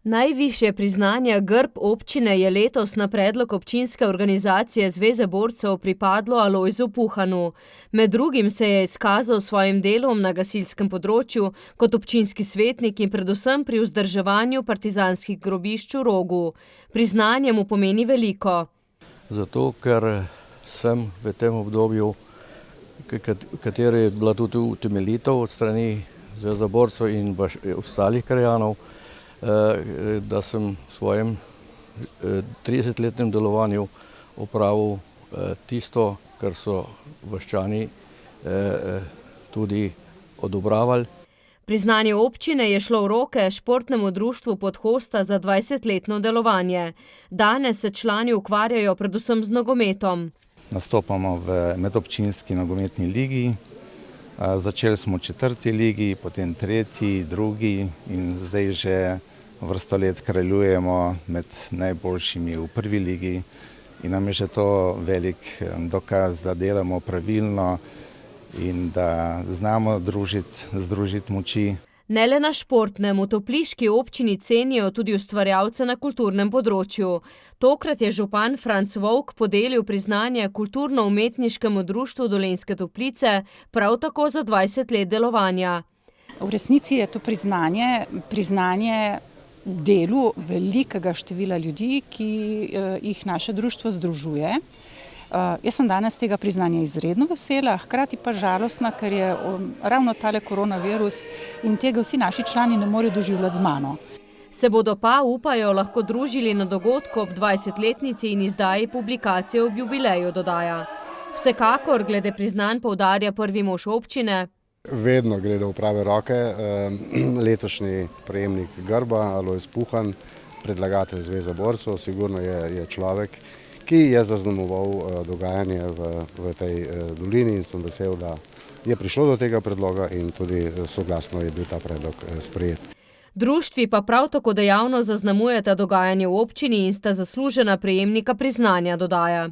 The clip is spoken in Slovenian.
Najvišje priznanje grb občine je letos na predlog občinske organizacije Zveze borcev pripadlo Alojzu Puhanu. Med drugim se je izkazal s svojim delom na gasilskem področju kot občinski svetnik in predvsem pri vzdrževanju partizanskih grobišč v Rogu. Priznanje mu pomeni veliko. Zato, ker sem v tem obdobju, katero je bila tudi utemeljitev od strani Zveze borcev in ostalih krajanov, da sem v svojem 30-letnem delovanju opravil tisto, kar so vaščani tudi odobravali. Priznanje občine je šlo v roke športnemu društvu Podhosta za 20-letno delovanje. Danes se člani ukvarjajo predvsem z nogometom. Nastopamo v medobčinski nogometni ligi. Začeli smo v 4. ligi, potem 3., 2. in zdaj že vrsto let kraljujemo med najboljšimi v 1. ligi. In nam je že to velik dokaz, da delamo pravilno in da znamo združiti moči. Ne le na športnem, v topliški občini cenijo tudi ustvarjalce na kulturnem področju. Tokrat je župan Franc Volk podelil priznanje Kulturno-umetniškemu društvu Dolenjske Toplice, prav tako za 20 let delovanja. V resnici je to priznanje delu velikega števila ljudi, ki jih naše društvo združuje. Jaz sem danes tega priznanja izredno vesela, hkrati pa žalostna, ker je ravno tale koronavirus in tega vsi naši člani ne morejo doživljati z mano. Se bodo pa, upajo, lahko družili na dogodku ob 20-letnici in izdaji publikacije ob jubileju, dodaja. Vsekakor glede priznanj poudarja prvi mož občine. Vedno gre v prave roke. Letošnji prejemnik grba, Alojz Puhan, predlagatelj Zveze borcev, sigurno je človek, ki je zaznamoval dogajanje v tej dolini in sem vesel, da je prišlo do tega predloga in tudi soglasno je bil ta predlog sprejet. Društvi pa prav tako dejavno zaznamujeta dogajanje v občini in sta zaslužena prejemnika priznanja, dodaja.